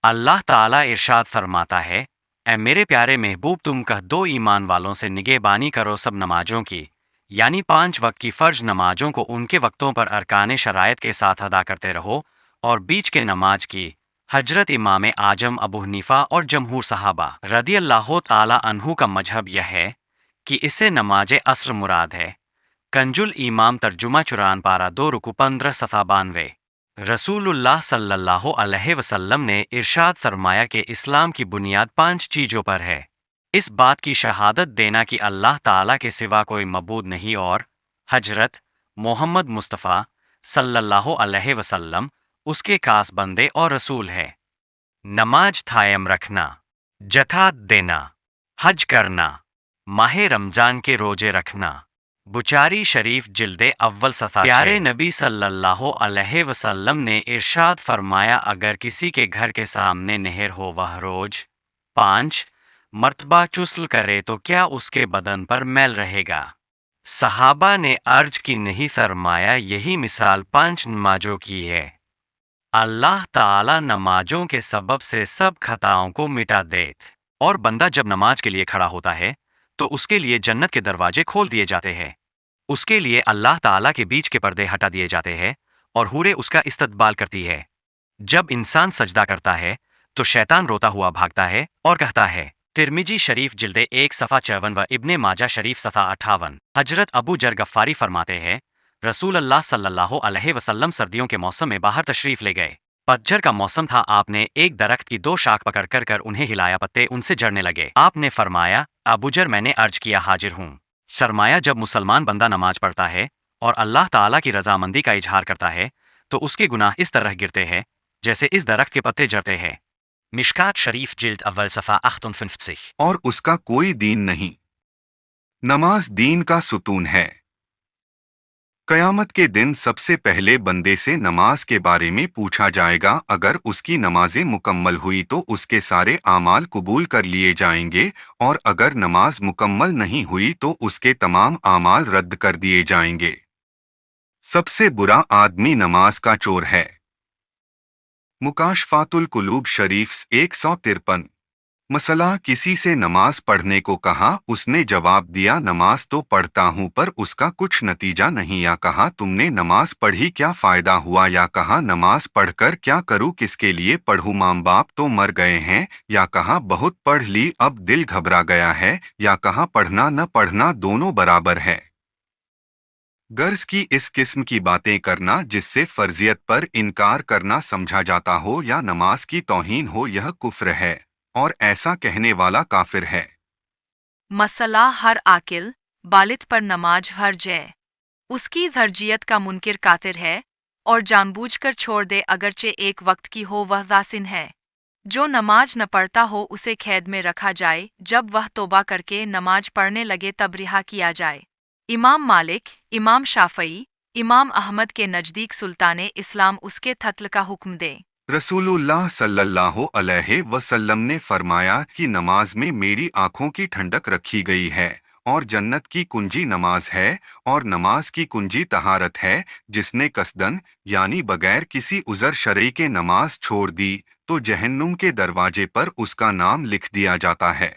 अल्लाह ताला इरशाद फरमाता है, ए मेरे प्यारे महबूब, तुम कह दो ईमान वालों से निगहबानी करो सब नमाजों की, यानी 5 वक्त की फ़र्ज नमाजों को उनके वक्तों पर अरकान शरायत के साथ अदा करते रहो, और बीच के नमाज की। हजरत इमाम आजम अबू हनीफा और जमहूर सहाबा रदी अल्लाह ताला अन्हु का मजहब यह है कि इससे नमाज असर मुराद है। कंजुल इमाम तर्जुमा 94 पारा 2 रुकू 15 सफ़ा 92। रसूलुल्लाह सल्लल्लाहु अलैहि वसल्लम ने इरशाद फरमाया कि इस्लाम की बुनियाद 5 चीज़ों पर है। इस बात की शहादत देना कि अल्लाह ताला के सिवा कोई मबूद नहीं और हजरत मोहम्मद मुस्तफ़ा सल्लल्लाहु अलैहि वसल्लम उसके खास बंदे और रसूल है। नमाज कायम रखना, ज़कात देना, हज करना, माह रमज़ान के रोजे रखना। बुचारी शरीफ जिल्दे अव्वल सफ़ा। प्यारे नबी सल्लल्लाहु अलैहि वसल्लम ने इरशाद फरमाया, अगर किसी के घर के सामने नहर हो वह रोज 5 मर्तबा गुस्ल करे तो क्या उसके बदन पर मैल रहेगा? सहाबा ने अर्ज की, नहीं फरमाया, यही मिसाल 5 नमाजों की है। अल्लाह ताला नमाजों के सबब से सब खताओं को मिटा देत। और बंदा जब नमाज के लिए खड़ा होता है तो उसके लिए जन्नत के दरवाजे खोल दिए जाते हैं। उसके लिए अल्लाह ताला के बीच के पर्दे हटा दिए जाते हैं और हूरें उसका इस्तकबाल करती है। जब इंसान सजदा करता है तो शैतान रोता हुआ भागता है और कहता है। तिरमिजी शरीफ जिल्दे 1 सफ़ा 54 व इब्ने माजा शरीफ सफ़ा 58। हजरत अबू जर गफ्फारी फरमाते हैं, रसूल अल्लाह सल्लल्लाहु अलैहि वसल्लम सर्दियों के मौसम में बाहर तशरीफ ले गए। पतझड़ का मौसम था। आपने एक दरख्त की 2 शाख पकड़ कर उन्हें हिलाया, पत्ते उनसे झड़ने लगे। आपने फरमाया, अबूजर, मैंने अर्ज किया, हाजिर हूँ। शर्माया, जब मुसलमान बंदा नमाज पढ़ता है और अल्लाह ताला की रजामंदी का इजहार करता है तो उसके गुनाह इस तरह गिरते हैं जैसे इस दरख्त के पत्ते झड़ते हैं। मिशकात शरीफ जिल्द अव्वल सफ़ा 58। और उसका कोई दीन नहीं। नमाज दीन का सुतून है। कयामत के दिन सबसे पहले बंदे से नमाज के बारे में पूछा जाएगा। अगर उसकी नमाजें मुकम्मल हुई तो उसके सारे आमाल कबूल कर लिए जाएंगे, और अगर नमाज मुकम्मल नहीं हुई तो उसके तमाम आमाल रद्द कर दिए जाएंगे। सबसे बुरा आदमी नमाज का चोर है। मुकाशफातुल कुलूब शरीफ 153। मसला, किसी से नमाज पढ़ने को कहा, उसने जवाब दिया, नमाज तो पढ़ता हूँ पर उसका कुछ नतीजा नहीं। या कहा, तुमने नमाज पढ़ी, क्या फ़ायदा हुआ? या कहा, नमाज पढ़कर क्या करूँ, किसके लिए पढ़ूँ, माँ बाप तो मर गए हैं? या कहा, बहुत पढ़ ली अब दिल घबरा गया है? या कहा, पढ़ना न पढ़ना दोनों बराबर है। गर्ज की इस किस्म की बातें करना जिससे फर्जियत पर इनकार करना समझा जाता हो या नमाज की तौहीन हो, यह कुफ्र है और ऐसा कहने वाला काफिर है। मसला, हर आकिल बालिद पर नमाज हर्ज है। उसकी धर्जियत का मुनकिर कातिर है और जानबूझकर छोड़ दे अगरचे एक वक्त की हो, वह जासिन है। जो नमाज न पढ़ता हो उसे कैद में रखा जाए, जब वह तौबा करके नमाज पढ़ने लगे तब रिहा किया जाए। इमाम मालिक, इमाम शाफई, इमाम अहमद के नज़दीक सुल्ताने इस्लाम उसके कत्ल का हुक्म दे। रसूलुल्लाह सल्लल्लाहु अलैहि वसल्लम ने फरमाया कि नमाज में मेरी आंखों की ठंडक रखी गई है और जन्नत की कुंजी नमाज है, और नमाज की कुंजी तहारत है। जिसने कसदन यानी बगैर किसी उज़र शरई के नमाज छोड़ दी तो जहन्नुम के दरवाजे पर उसका नाम लिख दिया जाता है।